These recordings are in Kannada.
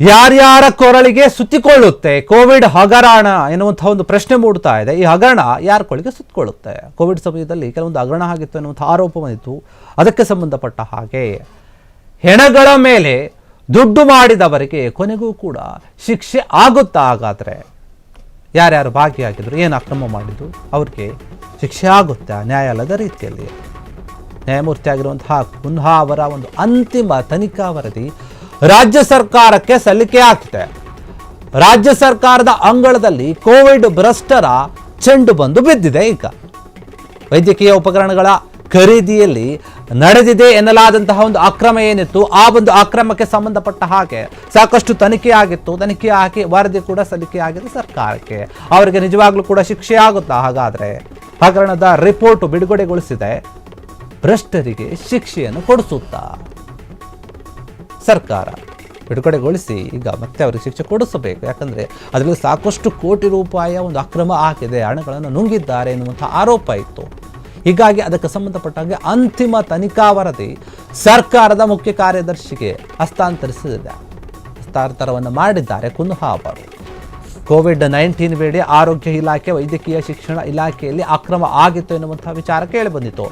ಯಾರ್ಯಾರ ಕೊರಳಿಗೆ ಸುತ್ತಿಕೊಳ್ಳುತ್ತೆ ಕೋವಿಡ್ ಹಗರಣ ಎನ್ನುವಂತಹ ಒಂದು ಪ್ರಶ್ನೆ ಮೂಡ್ತಾ ಇದೆ. ಈ ಹಗರಣ ಯಾರ ಕೊರಳಿಗೆ ಸುತ್ತಿಕೊಳ್ಳುತ್ತೆ? ಕೋವಿಡ್ ಸಮಯದಲ್ಲಿ ಕೆಲವೊಂದು ಹಗರಣ ಆಗಿತ್ತು ಎನ್ನುವಂತಹ ಆರೋಪ ಬಂದಿತ್ತು. ಅದಕ್ಕೆ ಸಂಬಂಧಪಟ್ಟ ಹಾಗೆ ಹೆಣಗಳ ಮೇಲೆ ದುಡ್ಡು ಮಾಡಿದವರಿಗೆ ಕೊನೆಗೂ ಕೂಡ ಶಿಕ್ಷೆ ಆಗುತ್ತಾ? ಹಾಗಾದ್ರೆ ಯಾರ್ಯಾರು ಭಾಗಿಯಾಗಿದ್ರು, ಏನು ಅಕ್ರಮ ಮಾಡಿದ್ರು ಅವ್ರಿಗೆ ಶಿಕ್ಷೆ ಆಗುತ್ತಾ ನ್ಯಾಯಾಲಯದ ರೀತಿಯಲ್ಲಿ? ನ್ಯಾಯಮೂರ್ತಿ ಆಗಿರುವಂತಹ ಕುನ್ಹಾ ಅವರ ಒಂದು ಅಂತಿಮ ತನಿಖಾ ವರದಿ ರಾಜ್ಯ ಸರ್ಕಾರಕ್ಕೆ ಸಲ್ಲಿಕೆ ಆಗ್ತಿದೆ. ರಾಜ್ಯ ಸರ್ಕಾರದ ಅಂಗಳದಲ್ಲಿ ಕೋವಿಡ್ ಭ್ರಷ್ಟರ ಚೆಂಡು ಬಂದು ಬಿದ್ದಿದೆ. ಈಗ ವೈದ್ಯಕೀಯ ಉಪಕರಣಗಳ ಖರೀದಿಯಲ್ಲಿ ನಡೆದಿದೆ ಎನ್ನಲಾದಂತಹ ಒಂದು ಅಕ್ರಮ ಏನಿತ್ತು, ಆ ಒಂದು ಅಕ್ರಮಕ್ಕೆ ಸಂಬಂಧಪಟ್ಟ ಹಾಗೆ ಸಾಕಷ್ಟು ತನಿಖೆ ಆಗಿತ್ತು. ತನಿಖೆ ಆಗಿ ವರದಿ ಕೂಡ ಸಲ್ಲಿಕೆ ಆಗಿದೆ ಸರ್ಕಾರಕ್ಕೆ. ಅವರಿಗೆ ನಿಜವಾಗ್ಲೂ ಕೂಡ ಶಿಕ್ಷೆ ಆಗುತ್ತಾ? ಹಾಗಾದ್ರೆ ಹಗರಣದ ರಿಪೋರ್ಟ್ ಬಿಡುಗಡೆಗೊಳಿಸಿದೆ. ಭ್ರಷ್ಟರಿಗೆ ಶಿಕ್ಷೆಯನ್ನು ಕೊಡಿಸುತ್ತಾ ಸರ್ಕಾರ? ಬಿಡುಗಡೆಗೊಳಿಸಿ ಈಗ ಮತ್ತೆ ಅವರಿಗೆ ಶಿಕ್ಷೆ ಕೊಡಿಸಬೇಕು. ಯಾಕಂದರೆ ಅದರಲ್ಲಿ ಸಾಕಷ್ಟು ಕೋಟಿ ರೂಪಾಯಿಯ ಒಂದು ಅಕ್ರಮ ಆಗಿದೆ, ಹಣಗಳನ್ನು ನುಂಗಿದ್ದಾರೆ ಎನ್ನುವಂಥ ಆರೋಪ ಇತ್ತು. ಹೀಗಾಗಿ ಅದಕ್ಕೆ ಸಂಬಂಧಪಟ್ಟಾಗೆ ಅಂತಿಮ ತನಿಖಾ ವರದಿ ಸರ್ಕಾರದ ಮುಖ್ಯ ಕಾರ್ಯದರ್ಶಿಗೆ ಹಸ್ತಾಂತರವನ್ನು ಮಾಡಿದ್ದಾರೆ ಕುನ್ಹಾ ಅವರು. ಕೋವಿಡ್-19 ವೇಳೆ ಆರೋಗ್ಯ ಇಲಾಖೆ, ವೈದ್ಯಕೀಯ ಶಿಕ್ಷಣ ಇಲಾಖೆಯಲ್ಲಿ ಅಕ್ರಮ ಆಗಿತ್ತು ಎನ್ನುವಂಥ ವಿಚಾರ ಕೇಳಿಬಂದಿತ್ತು.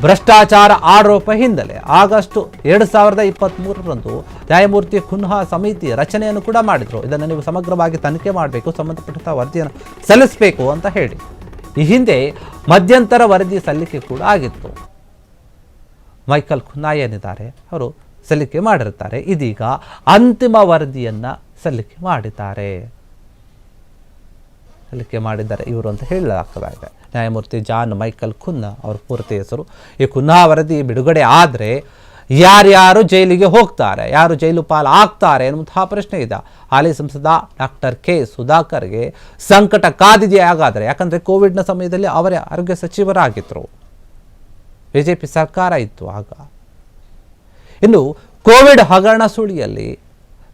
ಭ್ರಷ್ಟಾಚಾರ ಆರೋಪ ಹಿನ್ನೆಲೆ ಆಗಸ್ಟ್ 2023ರಂದು ನ್ಯಾಯಮೂರ್ತಿ ಕುನ್ಹಾ ಸಮಿತಿ ರಚನೆಯನ್ನು ಕೂಡ ಮಾಡಿದ್ರು. ಇದನ್ನು ನೀವು ಸಮಗ್ರವಾಗಿ ತನಿಖೆ ಮಾಡಬೇಕು, ಸಂಬಂಧಪಟ್ಟ ವರದಿಯನ್ನು ಸಲ್ಲಿಸಬೇಕು ಅಂತ ಹೇಳಿ. ಈ ಹಿಂದೆ ಮಧ್ಯಂತರ ವರದಿ ಸಲ್ಲಿಕೆ ಕೂಡ ಆಗಿತ್ತು. ಮೈಕಲ್ ಕುನ್ಹಾ ಏನಿದ್ದಾರೆ ಅವರು ಸಲ್ಲಿಕೆ ಮಾಡಿರ್ತಾರೆ. ಇದೀಗ ಅಂತಿಮ ವರದಿಯನ್ನ ಸಲ್ಲಿಕೆ ಮಾಡಿದ್ದಾರೆ ಇವರು ಅಂತ ಹೇಳಲಾಗ್ತದೆ. ನ್ಯಾಯಮೂರ್ತಿ ಜಾನ್ ಮೈಕಲ್ ಕುನ್ಹಾ ಅವ್ರ ಪೂರ್ತಿ ಹೆಸರು. ಈ ಕುನ್ಹಾ ವರದಿ ಬಿಡುಗಡೆ ಆದರೆ ಯಾರ್ಯಾರು ಜೈಲಿಗೆ ಹೋಗ್ತಾರೆ, ಯಾರು ಜೈಲು ಪಾಲು ಆಗ್ತಾರೆ ಎನ್ನುವಂತಹ ಪ್ರಶ್ನೆ ಇದೆ. ಹಾಲಿ ಸಂಸದ ಡಾಕ್ಟರ್ ಕೆ ಸುಧಾಕರ್ಗೆ ಸಂಕಟ ಕಾದಿದೆಯೇ ಹಾಗಾದರೆ? ಯಾಕಂದರೆ ಕೋವಿಡ್ನ ಸಮಯದಲ್ಲಿ ಅವರೇ ಆರೋಗ್ಯ ಸಚಿವರಾಗಿದ್ದರು, ಬಿಜೆಪಿ ಸರ್ಕಾರ ಇತ್ತು ಆಗ. ಇನ್ನು ಕೋವಿಡ್ ಹಗರಣ ಸುಳಿಯಲ್ಲಿ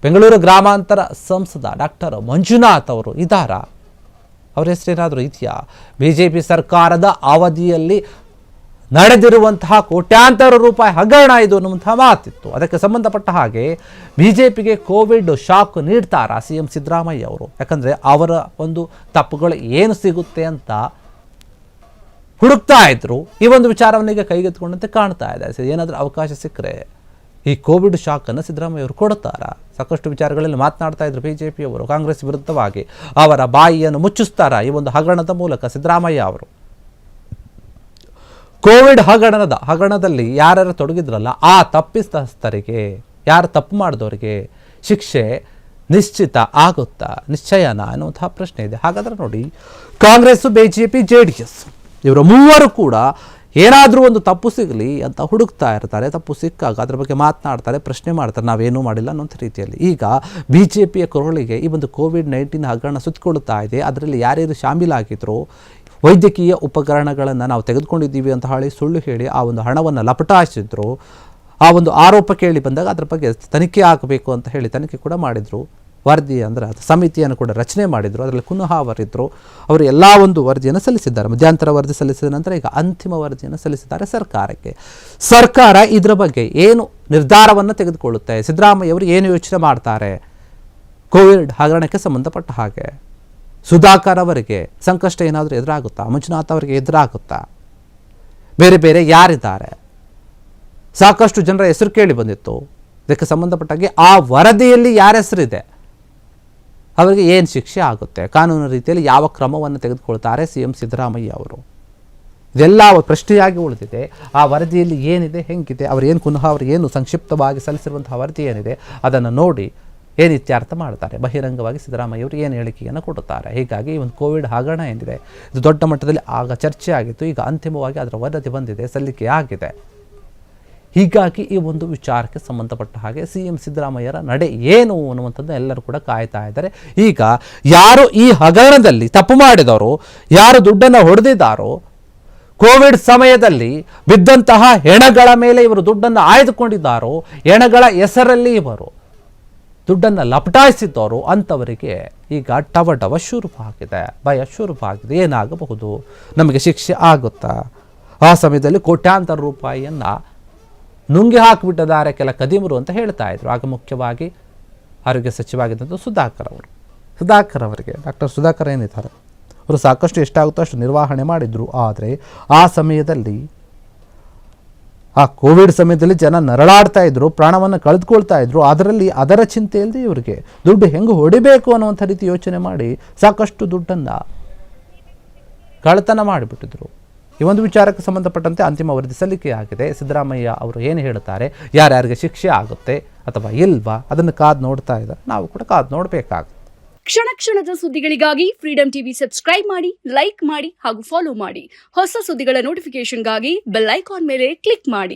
ಬೆಂಗಳೂರು ಗ್ರಾಮಾಂತರ ಸಂಸದ ಡಾಕ್ಟರ್ ಮಂಜುನಾಥ್ ಅವರು ಇದ್ದಾರಾ? ಅವರ ಹೆಸರೇನಾದರೂ ಇದೆಯಾ? ಬಿಜೆಪಿ ಸರ್ಕಾರದ ಅವಧಿಯಲ್ಲಿ ನಡೆದಿರುವಂತಹ ಕೋಟ್ಯಾಂತರ ರೂಪಾಯಿ ಹಗರಣ ಇದು ಅನ್ನುವಂತಹ ಮಾತಿತ್ತು. ಅದಕ್ಕೆ ಸಂಬಂಧಪಟ್ಟ ಹಾಗೆ ಬಿಜೆಪಿಗೆ ಕೋವಿಡ್ ಶಾಕ್ ನೀಡ್ತಾರಾ ಸಿಎಂ ಸಿದ್ದರಾಮಯ್ಯ ಅವರು? ಯಾಕಂದರೆ ಅವರ ಒಂದು ತಪ್ಪುಗಳು ಏನು ಸಿಗುತ್ತೆ ಅಂತ ಹುಡುಕ್ತಾ ಇದ್ರು. ಈ ಒಂದು ವಿಚಾರವನ್ನು ಈಗ ಕೈಗೆತ್ತಿಕೊಂಡಂತೆ ಕಾಣ್ತಾ ಇದೆ. ಏನಾದರೂ ಅವಕಾಶ ಸಿಕ್ಕರೆ ಈ ಕೋವಿಡ್ ಶಾಕನ್ನು ಸಿದ್ದರಾಮಯ್ಯ ಅವರು ಕೊಡ್ತಾರಾ? ಸಾಕಷ್ಟು ವಿಚಾರಗಳಲ್ಲಿ ಮಾತನಾಡ್ತಾ ಇದ್ರು ಬಿಜೆಪಿಯವರು. ಕಾಂಗ್ರೆಸ್ ವಿರುದ್ಧವಾಗಿ ಅವರ ಬಾಯಿಯನ್ನು ಮುಚ್ಚಿಸ್ತಾರಾ ಈ ಒಂದು ಹಗರಣದ ಮೂಲಕ ಸಿದ್ದರಾಮಯ್ಯ ಅವರು? ಕೋವಿಡ್ ಹಗರಣದಲ್ಲಿ ಯಾರ್ಯಾರು ತೊಡಗಿದ್ರಲ್ಲ ಆ ತಪ್ಪಿತಸ್ಥರಿಗೆ, ಯಾರು ತಪ್ಪು ಮಾಡಿದವರಿಗೆ ಶಿಕ್ಷೆ ನಿಶ್ಚಿತ ಆಗುತ್ತಾ, ನಿಶ್ಚಯನ ಅನ್ನುವಂತಹ ಪ್ರಶ್ನೆ ಇದೆ. ಹಾಗಾದ್ರೆ ನೋಡಿ, ಕಾಂಗ್ರೆಸ್, ಬಿಜೆಪಿ, JDS ಇವರ ಮೂವರು ಕೂಡ ಏನಾದರೂ ಒಂದು ತಪ್ಪು ಸಿಗಲಿ ಅಂತ ಹುಡುಕ್ತಾ ಇರ್ತಾರೆ. ತಪ್ಪು ಸಿಕ್ಕಾಗ ಅದ್ರ ಬಗ್ಗೆ ಮಾತನಾಡ್ತಾರೆ, ಪ್ರಶ್ನೆ ಮಾಡ್ತಾರೆ, ನಾವೇನೂ ಮಾಡಿಲ್ಲ ಅನ್ನೋಂಥ ರೀತಿಯಲ್ಲಿ. ಈಗ ಬಿಜೆಪಿಯ ಕೊರಳಿಗೆ ಈ ಒಂದು ಕೋವಿಡ್-19 ಹಗರಣ ಸುತ್ತಿಕೊಳ್ಳುತ್ತಾ ಇದೆ. ಅದರಲ್ಲಿ ಯಾರ್ಯಾರು ಶಾಮೀಲಾಗಿದ್ರು, ವೈದ್ಯಕೀಯ ಉಪಕರಣಗಳನ್ನು ನಾವು ತೆಗೆದುಕೊಂಡಿದ್ದೀವಿ ಅಂತ ಹೇಳಿ ಸುಳ್ಳು ಹೇಳಿ ಆ ಒಂದು ಹಣವನ್ನು ಲಪಟಾಯಿಸಿದ್ರು. ಆ ಒಂದು ಆರೋಪ ಕೇಳಿ ಬಂದಾಗ ಅದ್ರ ಬಗ್ಗೆ ತನಿಖೆ ಆಗಬೇಕು ಅಂತ ಹೇಳಿ ತನಿಖೆ ಕೂಡ ಮಾಡಿದರು. ವರದಿ ಅಂದರೆ ಸಮಿತಿಯನ್ನು ಕೂಡ ರಚನೆ ಮಾಡಿದರು. ಅದರಲ್ಲಿ ಕುನ್ಹಾ ಅವರಿದ್ದರು. ಅವರು ಎಲ್ಲ ಒಂದು ವರದಿಯನ್ನು ಸಲ್ಲಿಸಿದ್ದಾರೆ. ಮಧ್ಯಂತರ ವರದಿ ಸಲ್ಲಿಸಿದ ನಂತರ ಈಗ ಅಂತಿಮ ವರದಿಯನ್ನು ಸಲ್ಲಿಸಿದ್ದಾರೆ ಸರ್ಕಾರಕ್ಕೆ. ಸರ್ಕಾರ ಇದರ ಬಗ್ಗೆ ಏನು ನಿರ್ಧಾರವನ್ನು ತೆಗೆದುಕೊಳ್ಳುತ್ತೆ? ಸಿದ್ದರಾಮಯ್ಯ ಅವರು ಏನು ಯೋಚನೆ ಮಾಡ್ತಾರೆ? ಕೋವಿಡ್ ಹಗರಣಕ್ಕೆ ಸಂಬಂಧಪಟ್ಟ ಹಾಗೆ ಸುಧಾಕರ್ ಅವರಿಗೆ ಸಂಕಷ್ಟ ಏನಾದರೂ ಎದುರಾಗುತ್ತಾ? ಮಂಜುನಾಥ್ ಅವರಿಗೆ ಎದುರಾಗುತ್ತಾ? ಬೇರೆ ಬೇರೆ ಯಾರಿದ್ದಾರೆ? ಸಾಕಷ್ಟು ಜನರ ಹೆಸರು ಕೇಳಿ ಬಂದಿತ್ತು. ಇದಕ್ಕೆ ಸಂಬಂಧಪಟ್ಟಾಗೆ ಆ ವರದಿಯಲ್ಲಿ ಯಾರ ಹೆಸರಿದೆ, ಅವರಿಗೆ ಏನು ಶಿಕ್ಷೆ ಆಗುತ್ತೆ, ಕಾನೂನು ರೀತಿಯಲ್ಲಿ ಯಾವ ಕ್ರಮವನ್ನು ತೆಗೆದುಕೊಳ್ತಾರೆ ಸಿಎಂ ಸಿದ್ದರಾಮಯ್ಯ ಅವರು? ಇದೆಲ್ಲ ಪ್ರಶ್ನೆಯಾಗಿ ಉಳಿದಿದೆ. ಆ ವರದಿಯಲ್ಲಿ ಏನಿದೆ, ಹೆಂಗಿದೆ, ಅವರೇನು ಕುನ್ಹಾ ಅವರು ಏನು ಸಂಕ್ಷಿಪ್ತವಾಗಿ ಸಲ್ಲಿಸಿರುವಂತಹ ವರದಿ ಏನಿದೆ ಅದನ್ನು ನೋಡಿ ಏನು ಇತ್ಯರ್ಥ ಮಾಡ್ತಾರೆ. ಬಹಿರಂಗವಾಗಿ ಸಿದ್ದರಾಮಯ್ಯ ಅವರು ಏನು ಹೇಳಿಕೆಯನ್ನು ಕೊಡುತ್ತಾರೆ. ಹೀಗಾಗಿ ಈ ಒಂದು ಕೋವಿಡ್ ಹಗರಣ ಏನಿದೆ ಇದು ದೊಡ್ಡ ಮಟ್ಟದಲ್ಲಿ ಆಗ ಚರ್ಚೆ ಆಗಿತ್ತು. ಈಗ ಅಂತಿಮವಾಗಿ ಅದರ ವರದಿ ಬಂದಿದೆ, ಸಲ್ಲಿಕೆ ಆಗಿದೆ. ಹೀಗಾಗಿ ಈ ಒಂದು ವಿಚಾರಕ್ಕೆ ಸಂಬಂಧಪಟ್ಟ ಹಾಗೆ ಸಿಎಂ ಸಿದ್ದರಾಮಯ್ಯರ ನಡೆ ಏನು ಅನ್ನುವಂಥದ್ದು ಎಲ್ಲರೂ ಕೂಡ ಕಾಯ್ತಾ ಇದ್ದಾರೆ. ಈಗ ಯಾರು ಈ ಹಗರಣದಲ್ಲಿ ತಪ್ಪು ಮಾಡಿದವರು, ಯಾರು ದುಡ್ಡನ್ನು ಹೊಡೆದಿದ್ದಾರೋ, ಕೋವಿಡ್ ಸಮಯದಲ್ಲಿ ಬಿದ್ದಂತಹ ಹೆಣಗಳ ಮೇಲೆ ಇವರು ದುಡ್ಡನ್ನು ಆಯ್ದುಕೊಂಡಿದ್ದಾರೋ, ಹೆಣಗಳ ಹೆಸರಲ್ಲಿ ಇವರು ದುಡ್ಡನ್ನು ಲಪಟಾಯಿಸಿದ್ದವರು ಅಂಥವರಿಗೆ ಈಗ ಟವ ಶುರುವಾಗಿದೆ, ಭಯ ಶುರುವಾಗಿದೆ. ಏನಾಗಬಹುದು, ನಮಗೆ ಶಿಕ್ಷೆ ಆಗುತ್ತಾ? ಆ ಸಮಯದಲ್ಲಿ ಕೋಟ್ಯಾಂತರ ರೂಪಾಯಿಯನ್ನು ನುಂಗಿ ಹಾಕಿಬಿಟ್ಟಿದ್ದಾರೆ ಕೆಲ ಕದಿಮರು ಅಂತ ಹೇಳ್ತಾ ಇದ್ರು. ಆಗ ಮುಖ್ಯವಾಗಿ ಆರೋಗ್ಯ ಸಚಿವರಾಗಿದ್ದಂಥ ಸುಧಾಕರ್ ಅವರಿಗೆ ಡಾಕ್ಟರ್ ಸುಧಾಕರ್ ಏನಿದ್ದಾರೆ ಅವರು ಸಾಕಷ್ಟು ಎಷ್ಟಾಗುತ್ತೋ ಅಷ್ಟು ನಿರ್ವಹಣೆ ಮಾಡಿದರು. ಆದರೆ ಆ ಸಮಯದಲ್ಲಿ ಆ ಕೋವಿಡ್ ಸಮಯದಲ್ಲಿ ಜನ ನರಳಾಡ್ತಾ ಇದ್ರು, ಪ್ರಾಣವನ್ನು ಕಳೆದುಕೊಳ್ತಾ ಇದ್ರು. ಅದರ ಚಿಂತೆ ಇಲ್ಲದೆ ಇವರಿಗೆ ದುಡ್ಡು ಹೆಂಗೆ ಹೊಡಿಬೇಕು ಅನ್ನುವಂಥ ರೀತಿ ಯೋಚನೆ ಮಾಡಿ ಸಾಕಷ್ಟು ದುಡ್ಡನ್ನು ಕಳ್ಳತನ ಮಾಡಿಬಿಟ್ಟಿದ್ರು. ಈ ಒಂದು ವಿಚಾರಕ್ಕೆ ಸಂಬಂಧಪಟ್ಟಂತೆ ಅಂತಿಮ ವರದಿ ಸಲ್ಲಿಕೆ ಆಗಿದೆ. ಸಿದ್ದರಾಮಯ್ಯ ಅವರು ಏನು ಹೇಳ್ತಾರೆ, ಯಾರ್ಯಾರಿಗೆ ಶಿಕ್ಷೆ ಆಗುತ್ತೆ ಅಥವಾ ಇಲ್ವಾ, ಅದನ್ನು ಕಾದು ನೋಡ್ತಾ ಇದ್ದಾರೆ. ನಾವು ಕೂಡ ಕಾದು ನೋಡಬೇಕಾಗುತ್ತೆ. ಕ್ಷಣ ಕ್ಷಣದ ಸುದ್ದಿಗಳಿಗಾಗಿ ಫ್ರೀಡಂ ಟಿವಿ ಸಬ್ಸ್ಕ್ರೈಬ್ ಮಾಡಿ, ಲೈಕ್ ಮಾಡಿ ಹಾಗೂ ಫಾಲೋ ಮಾಡಿ. ಹೊಸ ಸುದ್ದಿಗಳ ನೋಟಿಫಿಕೇಶನ್ಗಾಗಿ ಬೆಲ್ ಐಕಾನ್ ಮೇಲೆ ಕ್ಲಿಕ್ ಮಾಡಿ.